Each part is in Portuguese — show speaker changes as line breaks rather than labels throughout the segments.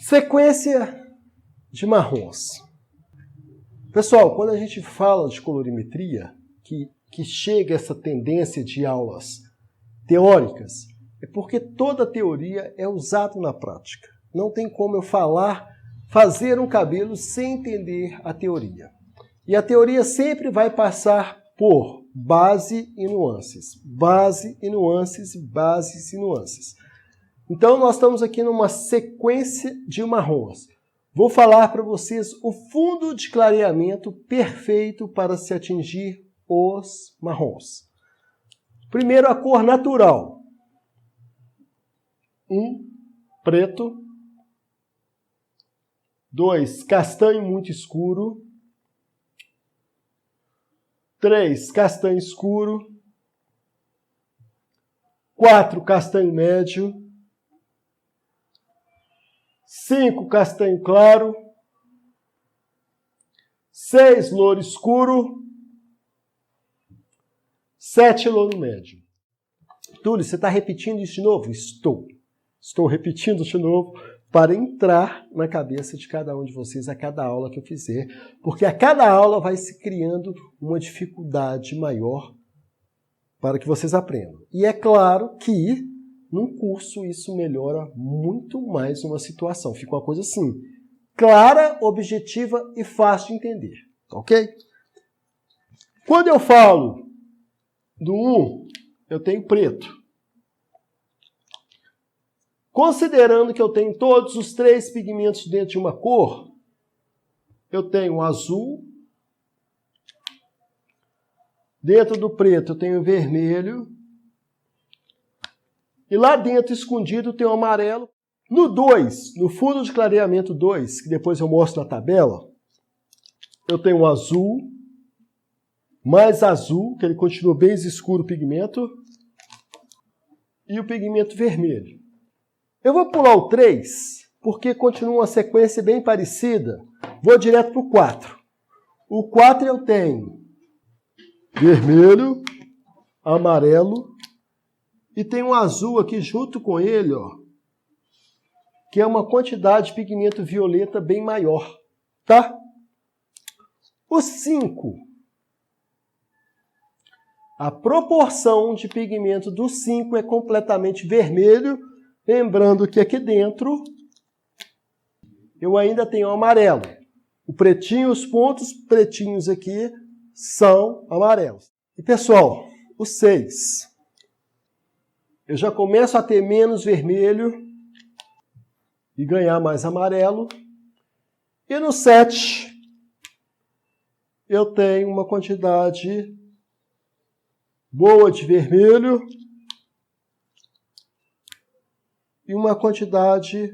Sequência de marrons. Pessoal, quando a gente fala de colorimetria, que chega essa tendência de aulas teóricas, é porque toda teoria é usada na prática. Não tem como eu fazer um cabelo sem entender a teoria. E a teoria sempre vai passar por base e nuances. Base e nuances, bases e nuances. Então, nós estamos aqui numa sequência de marrons. Vou falar para vocês o fundo de clareamento perfeito para se atingir os marrons. Primeiro, a cor natural. 1, preto. 2, castanho muito escuro. 3, castanho escuro. 4, castanho médio. 5, castanho claro. 6, louro escuro. 7, louro médio. Túlio, você está repetindo isso de novo? Estou repetindo de novo para entrar na cabeça de cada um de vocês a cada aula que eu fizer, porque a cada aula vai se criando uma dificuldade maior para que vocês aprendam. E é claro que num curso isso melhora muito mais uma situação. Fica uma coisa assim, clara, objetiva e fácil de entender, ok? Quando eu falo do 1, eu tenho preto. Considerando que eu tenho todos os 3 pigmentos dentro de uma cor, eu tenho azul. Dentro do preto eu tenho vermelho. E lá dentro, escondido, tem o amarelo. No 2, no fundo de clareamento 2, que depois eu mostro na tabela, eu tenho o azul, mais azul, que ele continua bem escuro o pigmento, e o pigmento vermelho. Eu vou pular o 3, porque continua uma sequência bem parecida. Vou direto para o 4. O 4 eu tenho vermelho, amarelo, e tem um azul aqui junto com ele, ó, que é uma quantidade de pigmento violeta bem maior, tá? O 5, a proporção de pigmento do 5 é completamente vermelho, lembrando que aqui dentro eu ainda tenho o amarelo. O pretinho, os pontos pretinhos aqui são amarelos. E pessoal, o 6, eu já começo a ter menos vermelho e ganhar mais amarelo. E no 7, eu tenho uma quantidade boa de vermelho e uma quantidade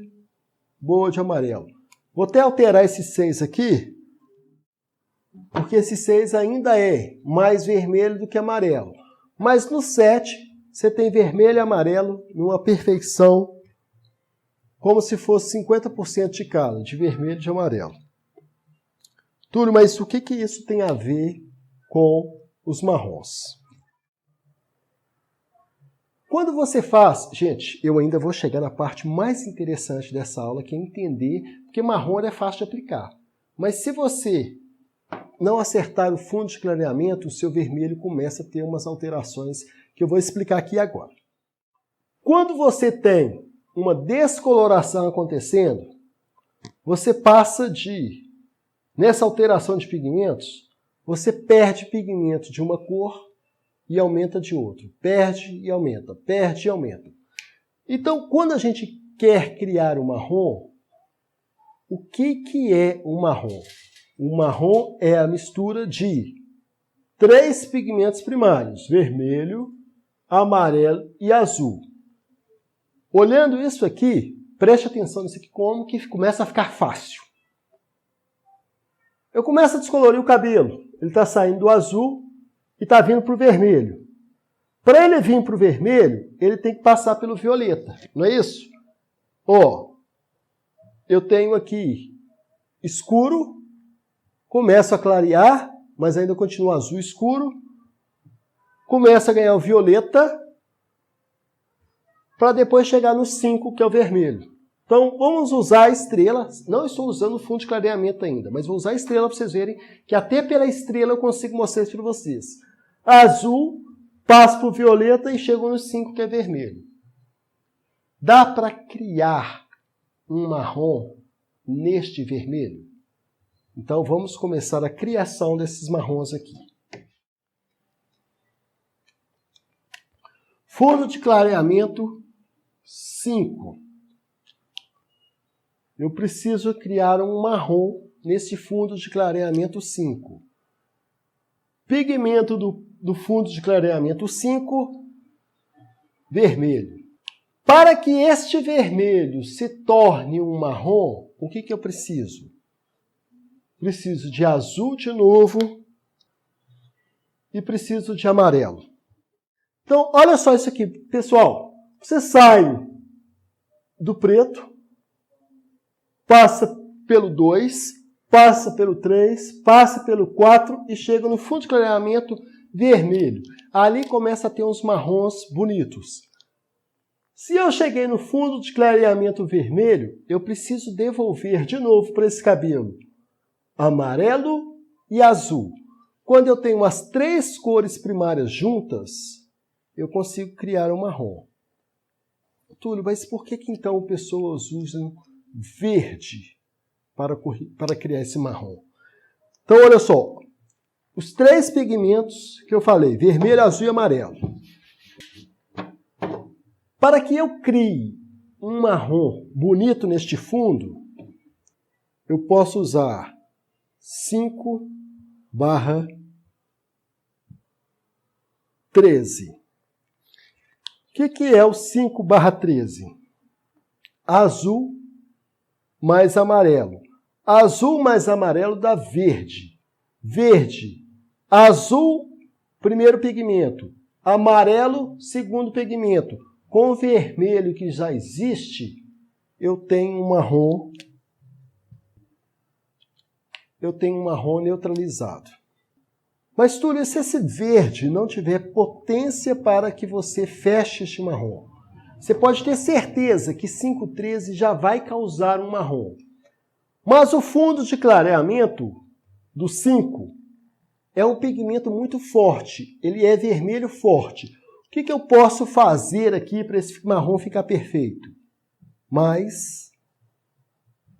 boa de amarelo. Vou até alterar esse 6 aqui, porque esse 6 ainda é mais vermelho do que amarelo. Mas no 7, você tem vermelho e amarelo numa perfeição, como se fosse 50% de cada, de vermelho e de amarelo. Túlio, mas o que isso tem a ver com os marrons? Quando você faz... Gente, eu ainda vou chegar na parte mais interessante dessa aula, que é entender, porque marrom é fácil de aplicar. Mas se você não acertar o fundo de clareamento, o seu vermelho começa a ter umas alterações que eu vou explicar aqui agora. Quando você tem uma descoloração acontecendo, você passa nessa alteração de pigmentos, você perde pigmento de uma cor e aumenta de outro. Perde e aumenta, perde e aumenta. Então, quando a gente quer criar um marrom, o que é um marrom? O marrom é a mistura de 3 pigmentos primários, vermelho, amarelo e azul. Olhando isso aqui, preste atenção nisso aqui, como que começa a ficar fácil. Eu começo a descolorir o cabelo. Ele está saindo do azul e está vindo para o vermelho. Para ele vir para o vermelho, ele tem que passar pelo violeta, não é isso? Ó, eu tenho aqui escuro, começo a clarear, mas ainda continua azul escuro, começa a ganhar o violeta, para depois chegar no 5, que é o vermelho. Então, vamos usar a estrela. Não estou usando o fundo de clareamento ainda, mas vou usar a estrela para vocês verem que até pela estrela eu consigo mostrar isso para vocês. Azul, passa para o violeta e chego no 5, que é vermelho. Dá para criar um marrom neste vermelho? Então, vamos começar a criação desses marrons aqui. Fundo de clareamento 5. Eu preciso criar um marrom nesse fundo de clareamento 5. Pigmento do fundo de clareamento 5, vermelho. Para que este vermelho se torne um marrom, o que eu preciso? Preciso de azul de novo e preciso de amarelo. Então, olha só isso aqui, pessoal. Você sai do preto, passa pelo 2, passa pelo 3, passa pelo 4 e chega no fundo de clareamento vermelho. Ali começa a ter uns marrons bonitos. Se eu cheguei no fundo de clareamento vermelho, eu preciso devolver de novo para esse cabelo amarelo e azul. Quando eu tenho as 3 cores primárias juntas, eu consigo criar um marrom. Túlio, mas por que então pessoas usam verde para criar esse marrom? Então, olha só. Os 3 pigmentos que eu falei, vermelho, azul e amarelo. Para que eu crie um marrom bonito neste fundo, eu posso usar 5/13. O que é o 5/13? Azul mais amarelo. Azul mais amarelo dá verde. Verde. Azul, primeiro pigmento. Amarelo, segundo pigmento. Com o vermelho que já existe, eu tenho um marrom. Eu tenho um marrom neutralizado. Mas, Túlio, se esse verde não tiver potência para que você feche este marrom, você pode ter certeza que 5/13 já vai causar um marrom. Mas o fundo de clareamento do 5 é um pigmento muito forte. Ele é vermelho forte. O que eu posso fazer aqui para esse marrom ficar perfeito? Mais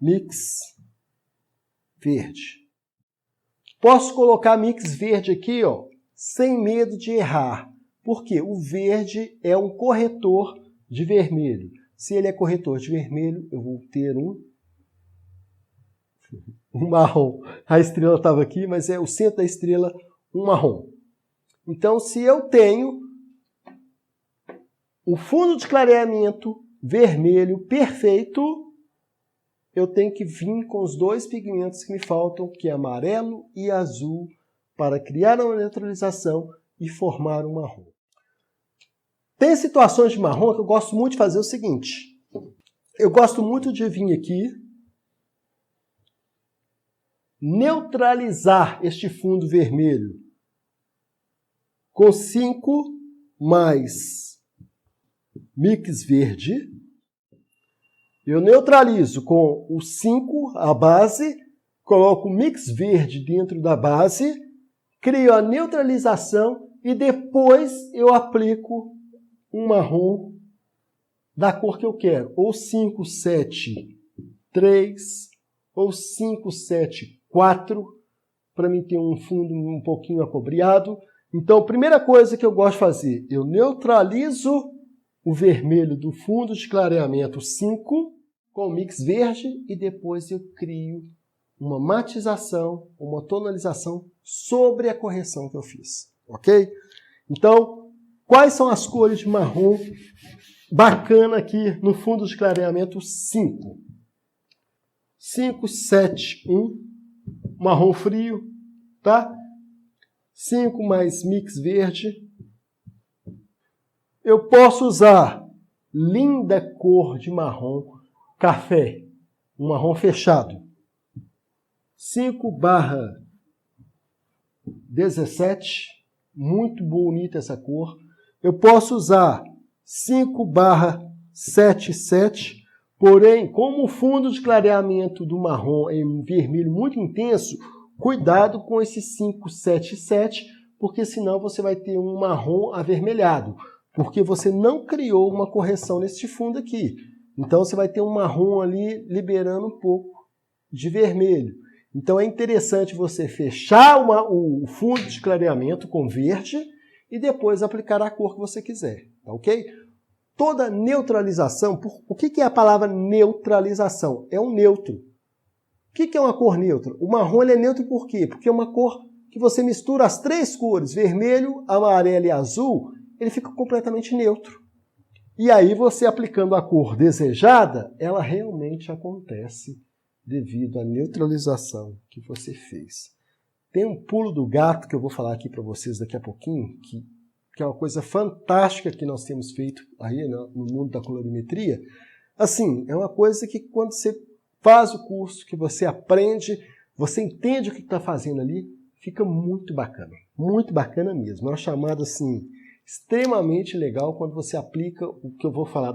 mix verde. Posso colocar mix verde aqui, ó, sem medo de errar. Porque o verde é um corretor de vermelho. Se ele é corretor de vermelho, eu vou ter um marrom. A estrela estava aqui, mas é o centro da estrela, um marrom. Então, se eu tenho o fundo de clareamento vermelho perfeito, eu tenho que vir com os 2 pigmentos que me faltam, que é amarelo e azul, para criar uma neutralização e formar um marrom. Tem situações de marrom que eu gosto muito de fazer o seguinte. Eu gosto muito de vir aqui, neutralizar este fundo vermelho com 5 mais mix verde. Eu neutralizo com o 5, a base, coloco o mix verde dentro da base, crio a neutralização e depois eu aplico um marrom da cor que eu quero, ou 5/7/3, ou 5/7/4, para mim ter um fundo um pouquinho acobreado. Então, a primeira coisa que eu gosto de fazer, eu neutralizo o vermelho do fundo de clareamento 5 com o mix verde e depois eu crio uma matização, uma tonalização sobre a correção que eu fiz, ok? Então, quais são as cores de marrom bacana aqui no fundo de clareamento 5? 5/7/1, marrom frio, tá? 5 mais mix verde. Eu posso usar linda cor de marrom café, um marrom fechado. 5/17, muito bonita essa cor. Eu posso usar 5/7/7 Porém, como o fundo de clareamento do marrom é em vermelho muito intenso, cuidado com esse 577, porque senão você vai ter um marrom avermelhado, porque você não criou uma correção nesse fundo aqui. Então você vai ter um marrom ali liberando um pouco de vermelho. Então é interessante você fechar o fundo de clareamento com verde e depois aplicar a cor que você quiser, tá ok? Toda neutralização, o que é a palavra neutralização? É um neutro. O que é uma cor neutra? O marrom ele é neutro por quê? Porque é uma cor que você mistura as três cores, vermelho, amarelo e azul, ele fica completamente neutro. E aí você aplicando a cor desejada, ela realmente acontece devido à neutralização que você fez. Tem um pulo do gato que eu vou falar aqui para vocês daqui a pouquinho, que é uma coisa fantástica que nós temos feito aí no mundo da colorimetria. Assim, é uma coisa que quando você faz o curso, que você aprende, você entende o que está fazendo ali, fica muito bacana mesmo. É uma chamada assim, extremamente legal quando você aplica o que eu vou falar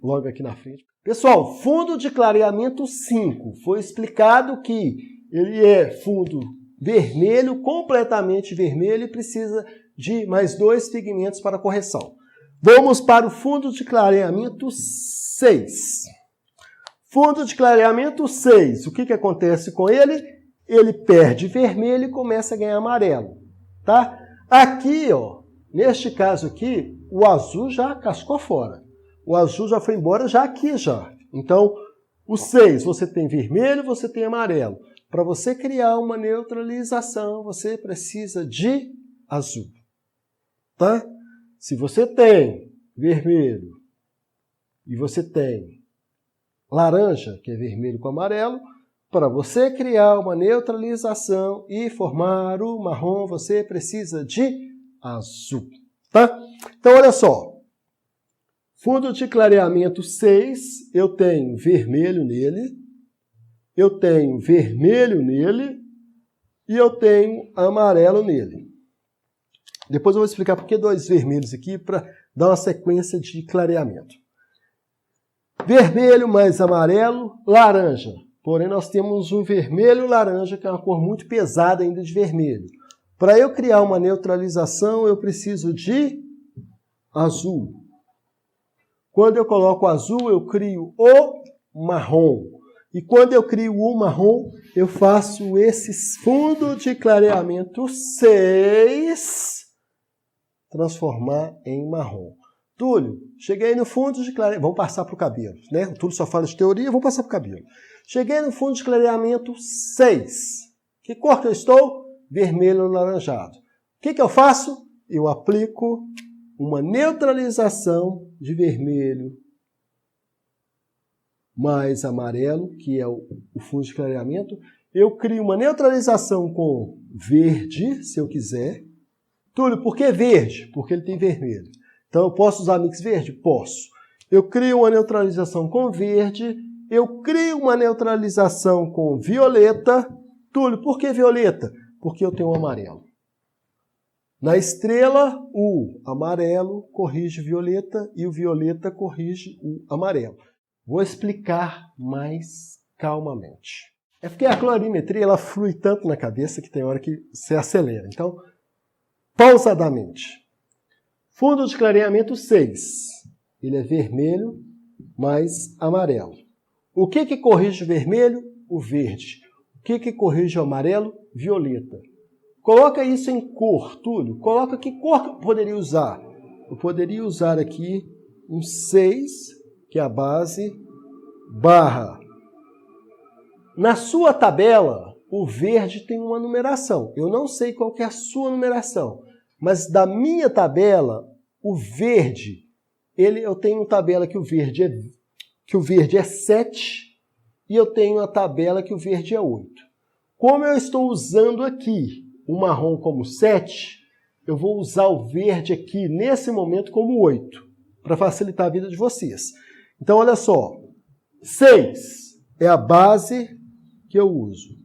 logo aqui na frente. Pessoal, fundo de clareamento 5. Foi explicado que ele é fundo vermelho, completamente vermelho e precisa de mais 2 pigmentos para correção. Vamos para o fundo de clareamento 6. Fundo de clareamento 6. O que acontece com ele? Ele perde vermelho e começa a ganhar amarelo. Tá? Aqui, ó, neste caso aqui, o azul já cascou fora. O azul já foi embora já aqui já. Então, o 6, você tem vermelho, você tem amarelo. Para você criar uma neutralização, você precisa de azul. Tá? Se você tem vermelho e você tem laranja, que é vermelho com amarelo, para você criar uma neutralização e formar o marrom, você precisa de azul. Tá? Então, olha só. Fundo de clareamento 6, eu tenho vermelho nele, eu tenho vermelho nele e eu tenho amarelo nele. Depois eu vou explicar por que 2 vermelhos aqui para dar uma sequência de clareamento. Vermelho mais amarelo, laranja. Porém, nós temos um vermelho laranja, que é uma cor muito pesada ainda de vermelho. Para eu criar uma neutralização, eu preciso de azul. Quando eu coloco azul, eu crio o marrom. E quando eu crio o marrom, eu faço esse fundo de clareamento 6 transformar em marrom. Túlio, cheguei no fundo de clareamento... Vamos passar para o cabelo, né? O Túlio só fala de teoria, vamos passar para o cabelo. Cheguei no fundo de clareamento 6. Que cor que eu estou? Vermelho alaranjado. O que eu faço? Eu aplico uma neutralização de vermelho mais amarelo, que é o fundo de clareamento. Eu crio uma neutralização com verde, se eu quiser. Túlio, por que verde? Porque ele tem vermelho. Então, eu posso usar mix verde? Posso. Eu crio uma neutralização com verde. Eu crio uma neutralização com violeta. Túlio, por que violeta? Porque eu tenho um amarelo. Na estrela, o amarelo corrige o violeta e o violeta corrige o amarelo. Vou explicar mais calmamente. É porque a colorimetria ela flui tanto na cabeça que tem hora que você acelera. Então, pausadamente. Fundo de clareamento 6. Ele é vermelho mais amarelo. O que corrige o vermelho? O verde. O que corrige o amarelo? Violeta. Coloca isso em cor, Túlio. Coloca que cor que eu poderia usar? Eu poderia usar aqui um 6, que é a base, barra. Na sua tabela, o verde tem uma numeração. Eu não sei qual que é a sua numeração, mas da minha tabela, o verde, eu tenho uma tabela que o verde é 7 e eu tenho uma tabela que o verde é 8. Como eu estou usando aqui o marrom como 7, eu vou usar o verde aqui nesse momento como 8, para facilitar a vida de vocês. Então, olha só, 6 é a base que eu uso.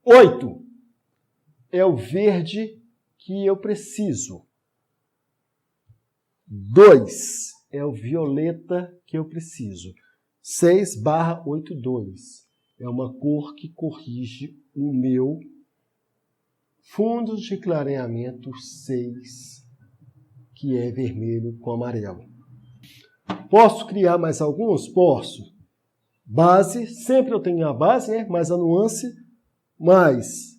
8 é o verde que eu preciso. 2 é o violeta que eu preciso. 6/82 é uma cor que corrige o meu fundo de clareamento 6, que é vermelho com amarelo. Posso criar mais alguns? Posso. Base, sempre eu tenho a base, né? Mais a nuance, mais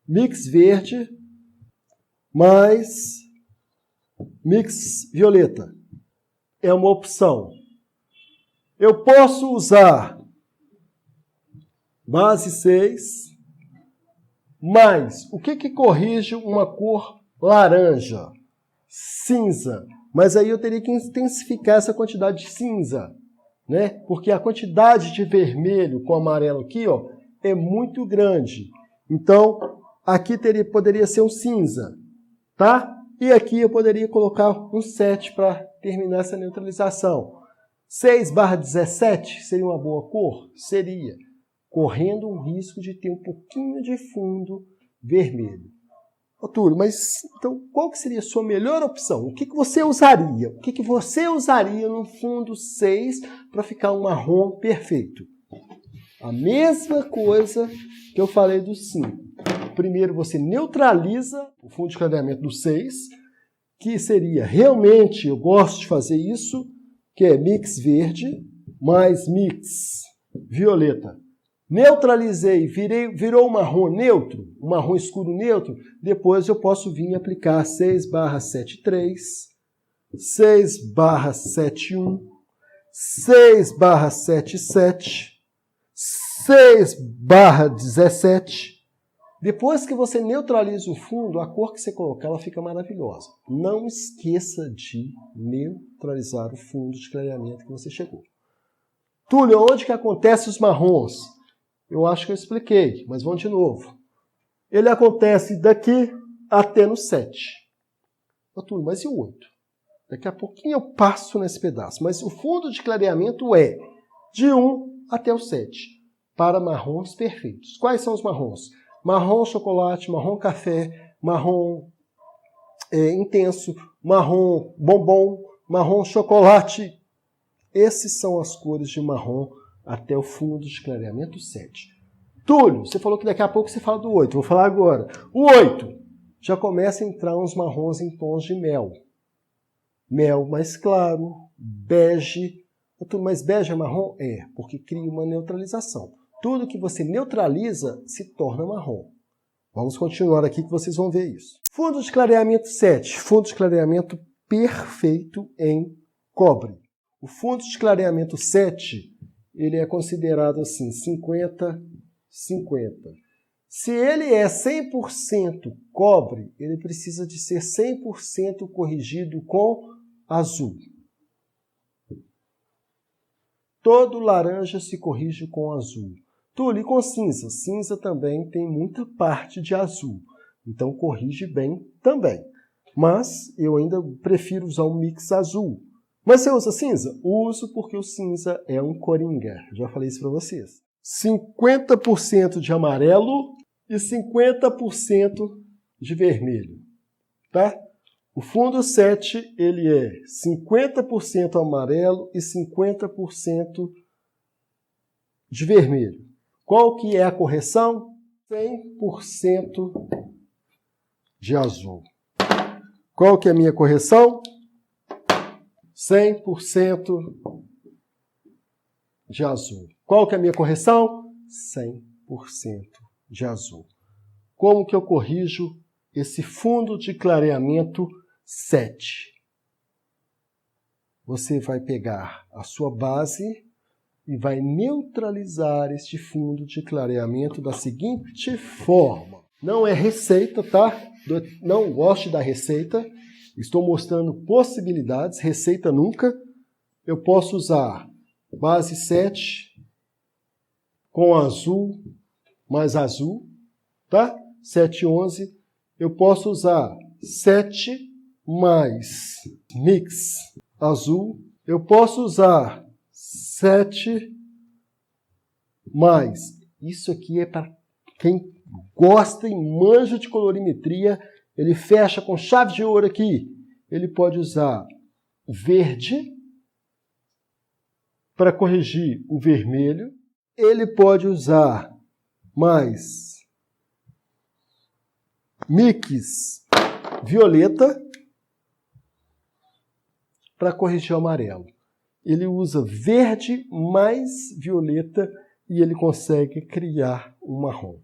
mix verde, mais mix violeta. É uma opção. Eu posso usar base 6, mas o que corrige uma cor laranja? Cinza. Mas aí eu teria que intensificar essa quantidade de cinza, né? Porque a quantidade de vermelho com amarelo aqui, ó, é muito grande. Então, aqui poderia ser um cinza, tá? E aqui eu poderia colocar um 7 para terminar essa neutralização. 6/17 seria uma boa cor? Seria. Correndo um risco de ter um pouquinho de fundo vermelho. Ô, Túlio, mas então qual que seria a sua melhor opção? O que você usaria? O que você usaria no fundo 6 para ficar um marrom perfeito? A mesma coisa que eu falei do 5. Primeiro você neutraliza o fundo de clareamento do 6, que seria realmente, eu gosto de fazer isso, que é mix verde mais mix violeta. Neutralizei, virou um marrom neutro, um marrom escuro neutro, depois eu posso vir aplicar 6/73, 6/71, 6/77, 6/17. Depois que você neutraliza o fundo, a cor que você colocar, ela fica maravilhosa. Não esqueça de neutralizar o fundo de clareamento que você chegou. Túlio, onde que acontecem os marrons? Eu acho que eu expliquei, mas vamos de novo. Ele acontece daqui até no 7. Ô, Túlio, mas e o 8? Daqui a pouquinho eu passo nesse pedaço. Mas o fundo de clareamento é de 1 até o 7, para marrons perfeitos. Quais são os marrons? Marrom chocolate, marrom café, marrom intenso, marrom bombom, marrom chocolate. Essas são as cores de marrom até o fundo de clareamento 7. Túlio, você falou que daqui a pouco você fala do 8. Vou falar agora. O 8 já começa a entrar uns marrons em tons de mel. Mel mais claro, bege. Túlio, mas bege é marrom? É, porque cria uma neutralização. Tudo que você neutraliza se torna marrom. Vamos continuar aqui que vocês vão ver isso. Fundo de clareamento 7. Fundo de clareamento perfeito em cobre. O fundo de clareamento 7, ele é considerado assim, 50-50. Se ele é 100% cobre, ele precisa de ser 100% corrigido com azul. Todo laranja se corrige com azul. Túlio, e com cinza? Cinza também tem muita parte de azul, então corrige bem também. Mas eu ainda prefiro usar um mix azul. Mas você usa cinza? Uso porque o cinza é um coringa. Já falei isso para vocês. 50% de amarelo e 50% de vermelho. Tá? O fundo 7, ele é 50% amarelo e 50% de vermelho. Qual que é a correção? 100% de azul. Qual que é a minha correção? 100% de azul. Qual que é a minha correção? 100% de azul. Como que eu corrijo esse fundo de clareamento 7? Você vai pegar a sua base e vai neutralizar este fundo de clareamento da seguinte forma. Não é receita, tá? Não gosto da receita. Estou mostrando possibilidades, receita nunca. Eu posso usar base 7 com azul mais azul, tá? 711. Eu posso usar 7 mais mix azul. Eu posso usar 7 mais. Isso aqui é para quem gosta e manja de colorimetria. Ele fecha com chave de ouro aqui. Ele pode usar verde para corrigir o vermelho. Ele pode usar mais mix violeta para corrigir o amarelo. Ele usa verde mais violeta e ele consegue criar um marrom.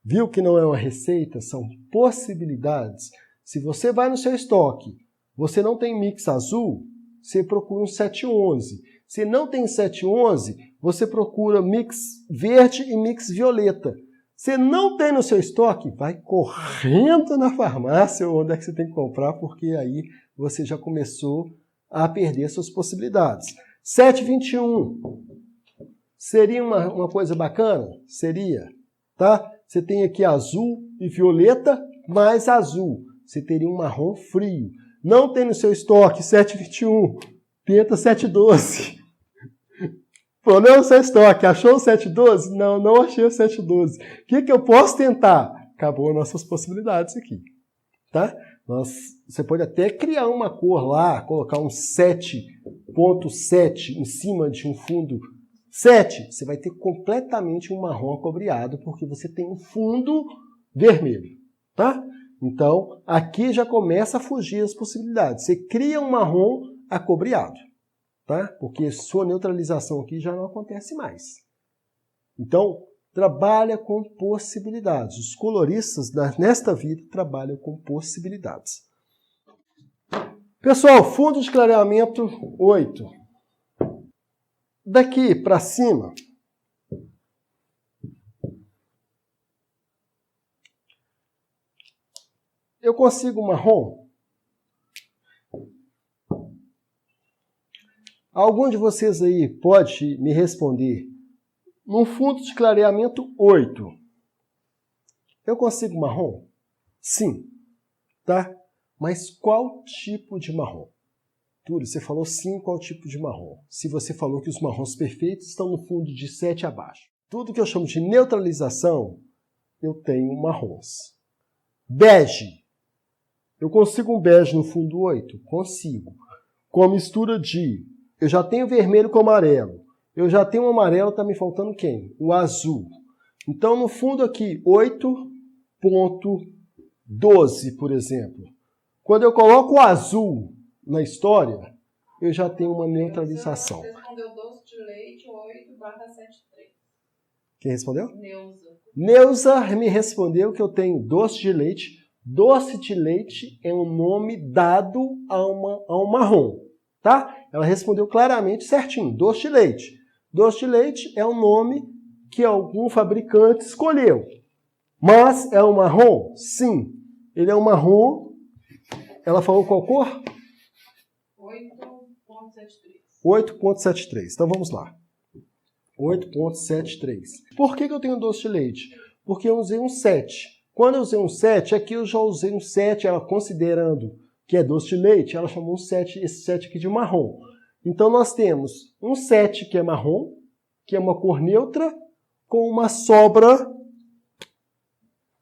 Viu que não é uma receita? São possibilidades. Se você vai no seu estoque, você não tem mix azul, você procura um 711. Se não tem 711, você procura mix verde e mix violeta. Se não tem no seu estoque, vai correndo na farmácia ou onde é que você tem que comprar, porque aí você já começou a perder suas possibilidades. 721 seria uma coisa bacana? Seria, tá? Você tem aqui azul e violeta mais azul. Você teria um marrom frio. Não tem no seu estoque 721, tenta 712. Pô, não é o seu estoque, achou o 712? Não, não achei o 712. O que eu posso tentar? Acabou nossas possibilidades aqui, tá? Você pode até criar uma cor lá, colocar um 7.7 em cima de um fundo 7. Você vai ter completamente um marrom acobreado, porque você tem um fundo vermelho, tá? Então, aqui já começa a fugir as possibilidades. Você cria um marrom acobreado, tá? Porque sua neutralização aqui já não acontece mais. Então, trabalha com possibilidades. Os coloristas nesta vida trabalham com possibilidades. Pessoal, fundo de clareamento 8. Daqui para cima, eu consigo marrom? Algum de vocês aí pode me responder? No fundo de clareamento 8, eu consigo marrom? Sim, tá? Mas qual tipo de marrom? Túlio, você falou sim, qual tipo de marrom? Se você falou que os marrons perfeitos estão no fundo de 7 abaixo. Tudo que eu chamo de neutralização, eu tenho marrons. Bege. Eu consigo um bege no fundo 8? Consigo. Com a mistura de... Eu já tenho vermelho com amarelo. Eu já tenho um amarelo, está me faltando quem? O azul. Então, no fundo aqui, 8.12, por exemplo. Quando eu coloco o azul na história, eu já tenho uma neutralização.
Você respondeu doce de leite 8/73.
Quem respondeu?
Neuza.
Neuza me respondeu que eu tenho doce de leite. Doce de leite é um nome dado a um marrom, tá? Ela respondeu claramente certinho, doce de leite. Doce de leite é um nome que algum fabricante escolheu. Mas é um marrom? Sim. Ele é um marrom. Ela falou qual cor?
8.73.
8.73. Então vamos lá. 8.73. Por que eu tenho doce de leite? Porque eu usei um 7. Quando eu usei um 7, aqui eu já usei um 7, ela considerando que é doce de leite, ela chamou esse 7 aqui de marrom. Então nós temos um 7 que é marrom, que é uma cor neutra, com uma sobra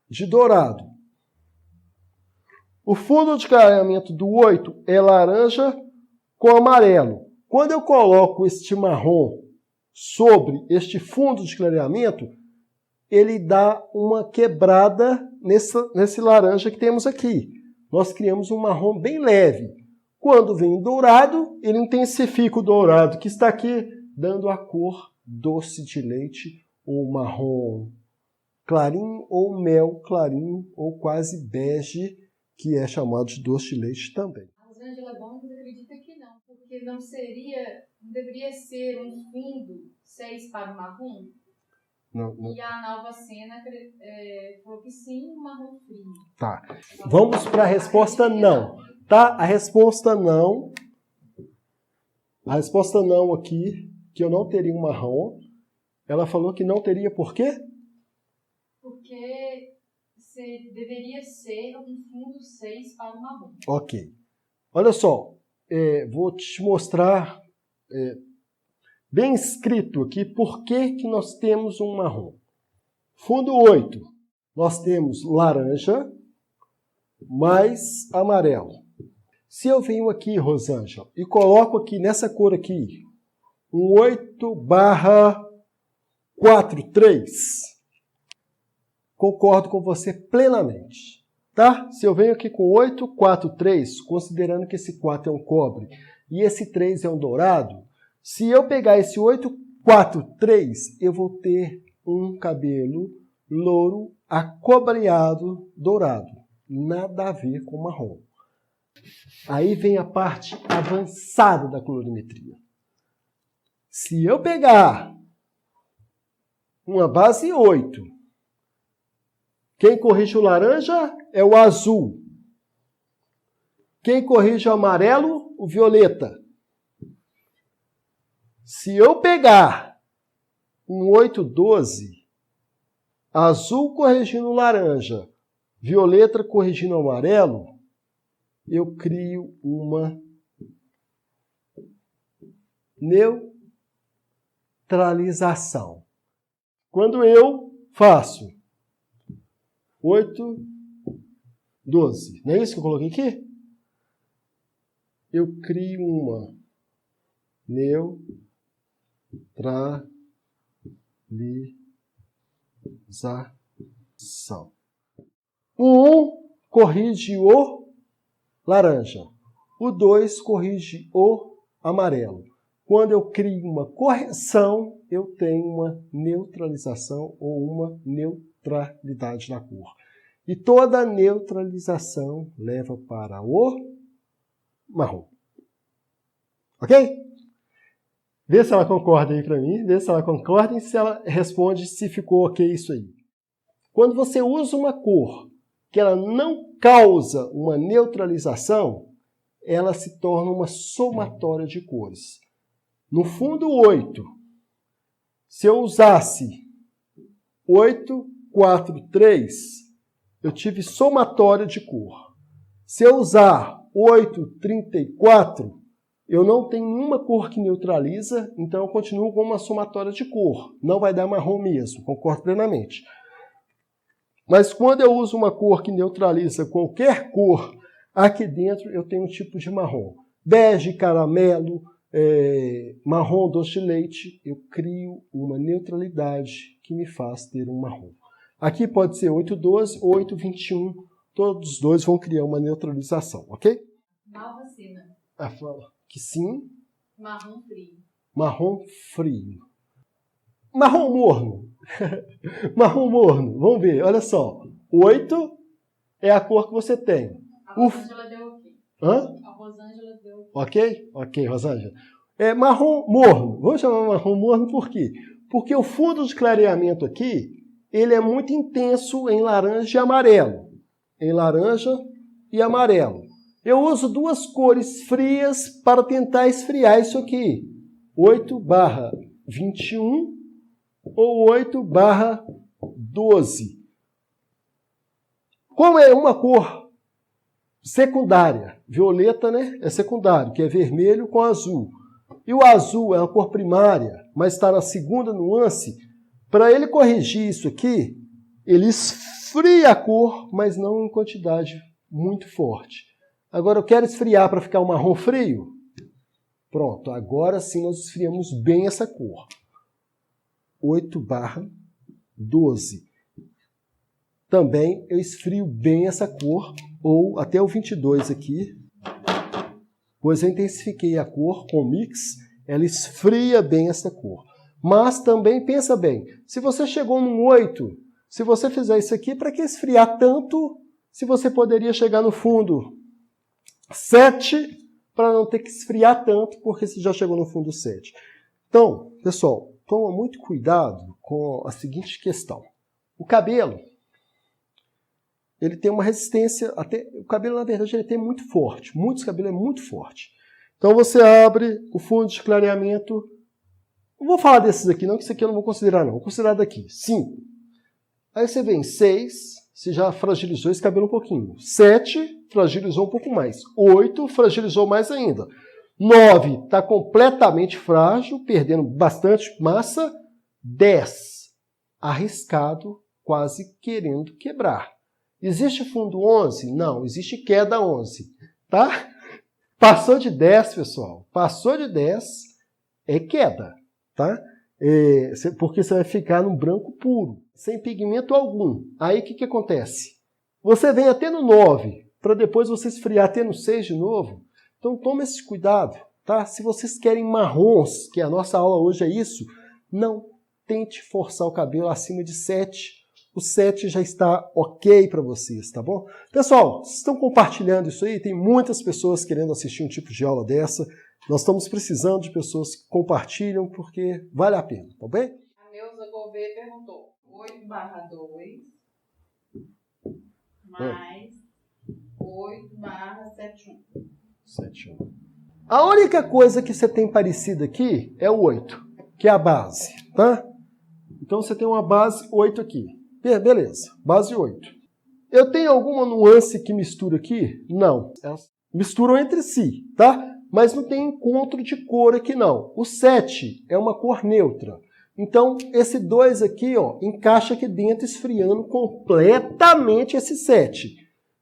de dourado. O fundo de clareamento do 8 é laranja com amarelo. Quando eu coloco este marrom sobre este fundo de clareamento, ele dá uma quebrada nesse laranja que temos aqui. Nós criamos um marrom bem leve. Quando vem o dourado, ele intensifica o dourado que está aqui, dando a cor doce de leite, ou marrom clarinho, ou mel clarinho, ou quase bege, que é chamado de doce de leite também.
A Rosângela Gomes acredita que não, porque não deveria ser um fundo 6 para o marrom?
Não.
E a Nalva Sena falou que sim, um marrom frio.
Tá. Vamos para a resposta não. Tá? A resposta não. A resposta não aqui, que eu não teria um marrom. Ela falou que não teria por quê?
Porque deveria ser um fundo 6 para o marrom.
Ok. Olha só, vou te mostrar bem escrito aqui por que nós temos um marrom. Fundo 8, nós temos laranja mais amarelo. Se eu venho aqui, Rosângela, e coloco aqui nessa cor aqui, um 8/43. Concordo com você plenamente. Tá? Se eu venho aqui com 843, considerando que esse 4 é um cobre e esse 3 é um dourado, se eu pegar esse 843, eu vou ter um cabelo louro acobreado dourado. Nada a ver com marrom. Aí vem a parte avançada da colorimetria. Se eu pegar uma base 8, quem corrige o laranja é o azul. Quem corrige o amarelo, o violeta. Se eu pegar um 812, azul corrigindo o laranja, violeta corrigindo o amarelo, eu crio uma neutralização. Quando eu faço 8, 12, não é isso que eu coloquei aqui? Eu crio uma neutralização. O 1 corrige o laranja. O 2 corrige o amarelo. Quando eu crio uma correção, eu tenho uma neutralização ou uma neutralidade da cor. E toda neutralização leva para o marrom. Ok? Vê se ela concorda aí para mim, vê se ela concorda e se ela responde se ficou ok isso aí. Quando você usa uma cor que ela não causa uma neutralização, ela se torna uma somatória de cores. No fundo 8, se eu usasse 8, 4, 3, eu tive somatória de cor. Se eu usar 8, 34, eu não tenho nenhuma cor que neutraliza, então eu continuo com uma somatória de cor. Não vai dar marrom mesmo, concordo plenamente. Mas quando eu uso uma cor que neutraliza qualquer cor, aqui dentro eu tenho um tipo de marrom. Bege, caramelo, marrom, doce de leite, eu crio uma neutralidade que me faz ter um marrom. Aqui pode ser 812 ou 821, todos os dois vão criar uma neutralização, ok?
Mal vacina.
Ah, fala que sim.
Marrom frio.
Marrom frio. Marrom morno. Marrom morno. Vamos ver, olha só. 8 é a cor que você tem.
A Rosângela deu ok.
Hã?
A Rosângela deu
ok. Ok, Rosângela. É marrom morno. Vamos chamar marrom morno por quê? Porque o fundo de clareamento aqui, ele é muito intenso em laranja e amarelo. Em laranja e amarelo. Eu uso duas cores frias para tentar esfriar isso aqui. 8/21 ou 8/12. Como é uma cor secundária, violeta, né? É secundário, que é vermelho com azul. E o azul é uma cor primária, mas está na segunda nuance. Para ele corrigir isso aqui, ele esfria a cor, mas não em quantidade muito forte. Agora eu quero esfriar para ficar um marrom frio. Pronto, agora sim nós esfriamos bem essa cor. 8/12. Também eu esfrio bem essa cor, ou até o 22 aqui, pois eu intensifiquei a cor com o mix, ela esfria bem essa cor. Mas também, pensa bem, se você chegou num 8, se você fizer isso aqui, para que esfriar tanto, se você poderia chegar no fundo 7, para não ter que esfriar tanto, porque você já chegou no fundo 7. Então, pessoal, toma muito cuidado com a seguinte questão. O cabelo, ele tem uma resistência, até o cabelo, na verdade, ele tem muito forte. Muitos cabelos é muito forte. Então, você abre o fundo de clareamento. Não vou falar desses aqui, não, que isso aqui eu não vou considerar, não. Vou considerar daqui. 5. Aí você vem 6, você já fragilizou esse cabelo um pouquinho. 7, fragilizou um pouco mais. 8, fragilizou mais ainda. 9, está completamente frágil, perdendo bastante massa. 10, arriscado, quase querendo quebrar. Existe fundo 11? Não, existe queda 11. Tá? Passou de 10, pessoal. Passou de 10, é queda, tá? Porque você vai ficar no branco puro, sem pigmento algum. Aí o que acontece? Você vem até no 9, para depois você esfriar até no 6 de novo. Então tome esse cuidado, tá? Se vocês querem marrons, que a nossa aula hoje é isso, não tente forçar o cabelo acima de 7. O 7 já está ok para vocês, tá bom? Pessoal, vocês estão compartilhando isso aí? Tem muitas pessoas querendo assistir um tipo de aula dessa. Nós estamos precisando de pessoas que compartilham, porque vale a pena, tá bem?
A Neuza Gouveia perguntou, 8/2 mais 8/71.
7,1. A única coisa que você tem parecida aqui é o 8, que é a base, tá? Então você tem uma base 8 aqui. Beleza, base 8. Eu tenho alguma nuance que mistura aqui? Não. Elas misturam entre si, tá? Mas não tem encontro de cor aqui não. O 7 é uma cor neutra. Então, esse 2 aqui, ó, encaixa aqui dentro, esfriando completamente esse 7.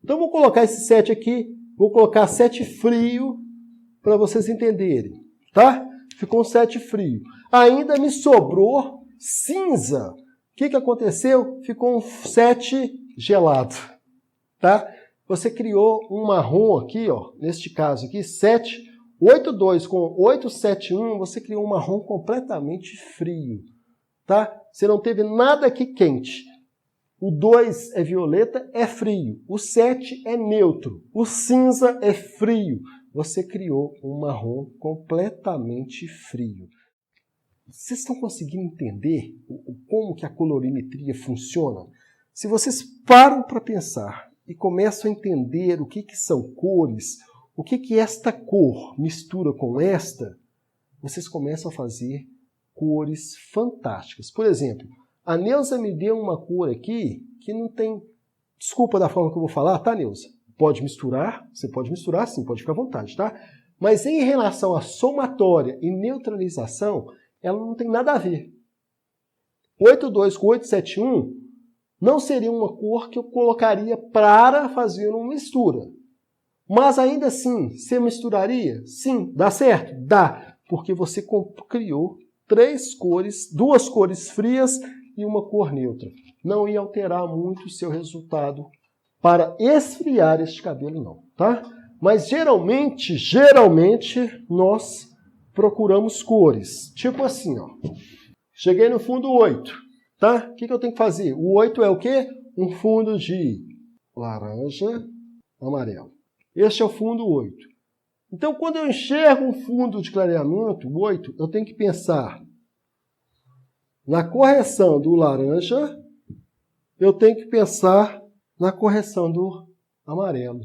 Então, vou colocar esse 7 aqui, vou colocar 7 frio, para vocês entenderem, tá? Ficou um 7 frio. Ainda me sobrou cinza. O que aconteceu? Ficou um 7 gelado, tá? Você criou um marrom aqui, ó, neste caso aqui, 7,82 com 8,71, você criou um marrom completamente frio, tá? Você não teve nada aqui quente. O 2 é violeta, é frio. O 7 é neutro. O cinza é frio. Você criou um marrom completamente frio. Vocês estão conseguindo entender como que a colorimetria funciona? Se vocês param para pensar e começam a entender o que são cores, o que esta cor mistura com esta, vocês começam a fazer cores fantásticas. Por exemplo, a Neuza me deu uma cor aqui que não tem... Desculpa da forma que eu vou falar, tá, Neuza? Pode misturar, você pode misturar sim, pode ficar à vontade, tá? Mas em relação à somatória e neutralização, ela não tem nada a ver. 8,2 com 8,71 não seria uma cor que eu colocaria para fazer uma mistura. Mas ainda assim, você misturaria? Sim. Dá certo? Dá. Porque você criou 3 cores, 2 cores frias e uma cor neutra. Não ia alterar muito o seu resultado para esfriar este cabelo, não, tá? Mas geralmente, nós procuramos cores. Tipo assim, ó. Cheguei no fundo 8, tá? O que eu tenho que fazer? O 8 é o quê? Um fundo de laranja, amarelo. Este é o fundo 8. Então, quando eu enxergo um fundo de clareamento, o 8, eu tenho que pensar na correção do laranja, eu tenho que pensar na correção do amarelo.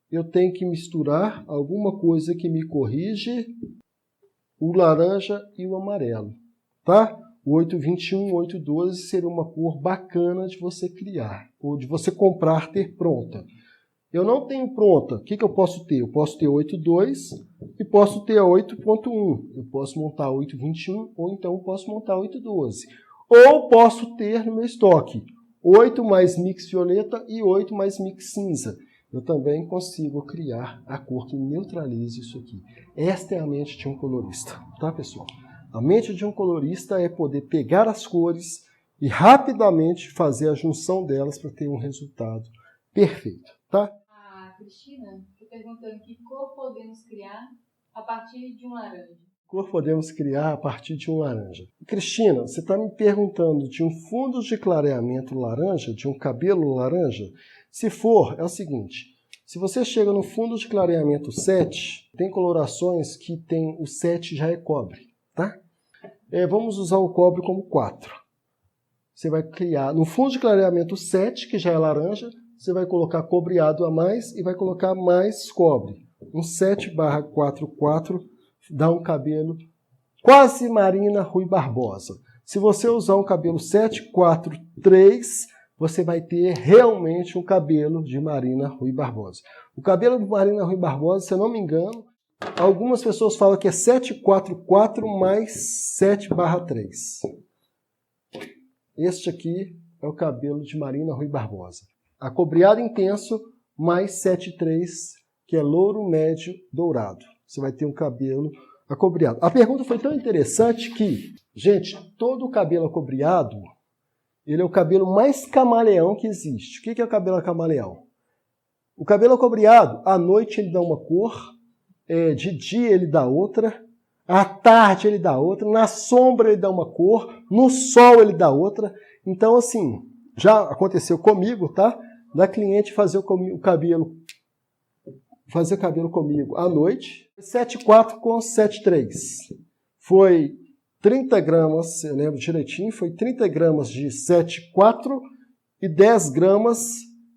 Eu tenho que misturar alguma coisa que me corrige o laranja e o amarelo, tá? O 8,21, 8,12 seria uma cor bacana de você criar, ou de você comprar, ter pronta. Eu não tenho pronta. O que eu posso ter? Eu posso ter 8,2 e posso ter 8,1. Eu posso montar 8,21 ou então eu posso montar 8,12. Ou posso ter no meu estoque 8 mais mix violeta e 8 mais mix cinza. Eu também consigo criar a cor que neutralize isso aqui. Esta é a mente de um colorista, tá, pessoal? A mente de um colorista é poder pegar as cores e rapidamente fazer a junção delas para ter um resultado perfeito, tá?
A Cristina está perguntando que cor podemos criar a partir de um laranja.
Cor podemos criar a partir de um laranja. Cristina, você está me perguntando de um fundo de clareamento laranja, de um cabelo laranja? Se for, é o seguinte, se você chega no fundo de clareamento 7, tem colorações que tem o 7 já é cobre, tá? Vamos usar o cobre como 4. Você vai criar, no fundo de clareamento 7, que já é laranja, você vai colocar cobreado a mais e vai colocar mais cobre. Um 7/44 dá um cabelo quase Marina Rui Barbosa. Se você usar um cabelo 743, você vai ter realmente um cabelo de Marina Rui Barbosa. O cabelo de Marina Rui Barbosa, se eu não me engano, algumas pessoas falam que é 744 mais 7/3. Este aqui é o cabelo de Marina Rui Barbosa. Acobreado intenso mais 7,3, que é louro médio dourado. Você vai ter um cabelo acobreado. A pergunta foi tão interessante que, gente, todo o cabelo acobreado, ele é o cabelo mais camaleão que existe. O que é o cabelo camaleão? O cabelo acobreado, à noite ele dá uma cor, de dia ele dá outra, à tarde ele dá outra, na sombra ele dá uma cor, no sol ele dá outra. Então, assim, já aconteceu comigo, tá? Da cliente fazer o cabelo comigo à noite, 7,4 com 7,3. Foi 30 gramas, eu lembro direitinho, foi 30 gramas de 7,4 e 10 gramas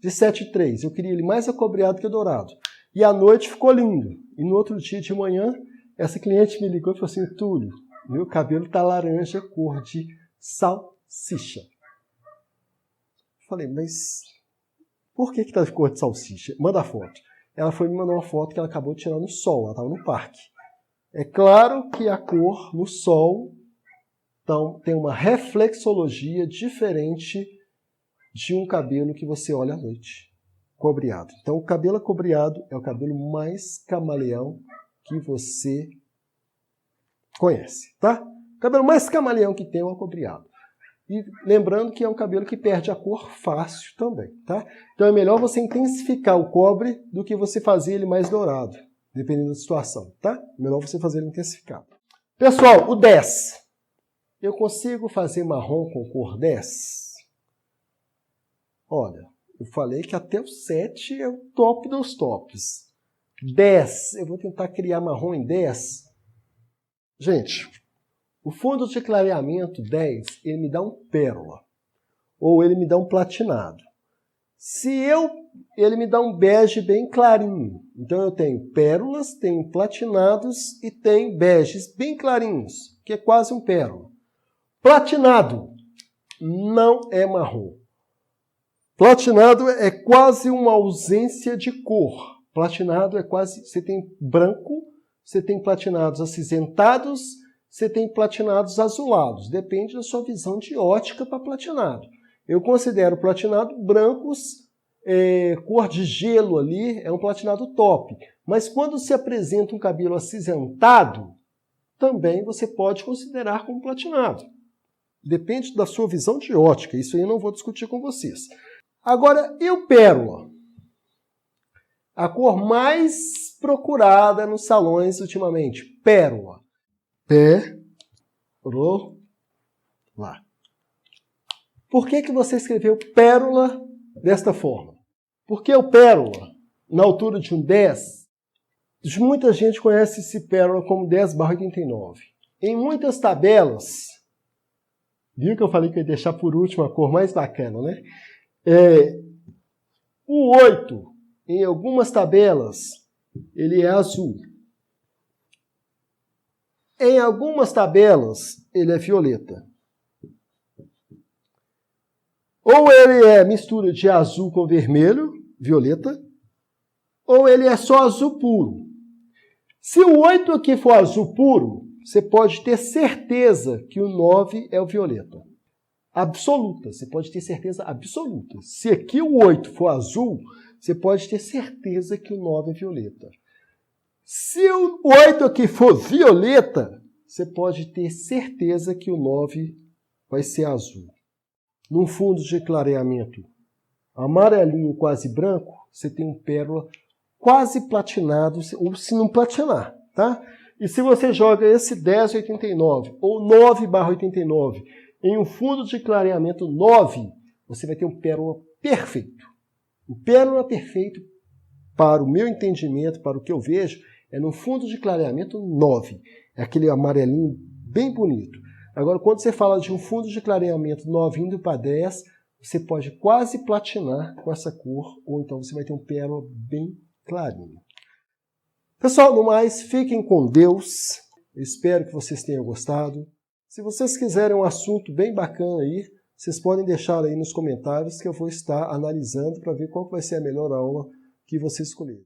de 7,3. Eu queria ele mais acobreado que dourado. E à noite ficou lindo. E no outro dia de manhã, essa cliente me ligou e falou assim, Túlio, meu cabelo tá laranja, cor de salsicha. Falei, mas por que tá de cor de salsicha? Manda a foto. Ela foi me mandar uma foto que ela acabou de tirar no sol, ela estava no parque. É claro que a cor no sol então, tem uma reflexologia diferente de um cabelo que você olha à noite, cobreado. Então, o cabelo acobreado é o cabelo mais camaleão que você conhece, tá? O cabelo mais camaleão que tem é o acobreado. E lembrando que é um cabelo que perde a cor fácil também, tá? Então é melhor você intensificar o cobre do que você fazer ele mais dourado, dependendo da situação, tá? Melhor você fazer ele intensificado. Pessoal, o 10. Eu consigo fazer marrom com cor 10? Olha, eu falei que até o 7 é o top dos tops. 10, eu vou tentar criar marrom em 10. Gente, o fundo de clareamento 10, ele me dá um pérola, ou ele me dá um platinado. Ele me dá um bege bem clarinho. Então eu tenho pérolas, tenho platinados e tenho beges bem clarinhos, que é quase um pérola. Platinado não é marrom. Platinado é quase uma ausência de cor. Platinado é quase... Você tem branco, você tem platinados acinzentados, você tem platinados azulados. Depende da sua visão de ótica para platinado. Eu considero platinado brancos, cor de gelo ali, é um platinado top. Mas quando se apresenta um cabelo acinzentado, também você pode considerar como platinado. Depende da sua visão de ótica. Isso aí eu não vou discutir com vocês. Agora, e o pérola? A cor mais procurada nos salões ultimamente. Pérola. Pérola. Por que você escreveu pérola desta forma? Porque o pérola, na altura de um 10, muita gente conhece esse pérola como 10/89. Em muitas tabelas, viu que eu falei que eu ia deixar por último a cor mais bacana, né? O 8, em algumas tabelas, ele é azul. Em algumas tabelas, ele é violeta. Ou ele é mistura de azul com vermelho, violeta, ou ele é só azul puro. Se o 8 aqui for azul puro, você pode ter certeza que o 9 é o violeta. Absoluta, você pode ter certeza absoluta. Se aqui o 8 for azul, você pode ter certeza que o 9 é violeta. Se o 8 aqui for violeta, você pode ter certeza que o 9 vai ser azul. Num fundo de clareamento amarelinho, quase branco, você tem um pérola quase platinado, ou se não platinar, tá? E se você joga esse 10/89 ou 9/89 em um fundo de clareamento 9, você vai ter um pérola perfeito. O pérola perfeito, para o meu entendimento, para o que eu vejo, é no fundo de clareamento 9. É aquele amarelinho bem bonito. Agora, quando você fala de um fundo de clareamento 9 indo para 10, você pode quase platinar com essa cor, ou então você vai ter um pérola bem clarinho. Pessoal, no mais, fiquem com Deus. Eu espero que vocês tenham gostado. Se vocês quiserem um assunto bem bacana aí, vocês podem deixar aí nos comentários que eu vou estar analisando para ver qual vai ser a melhor aula que vocês escolherem.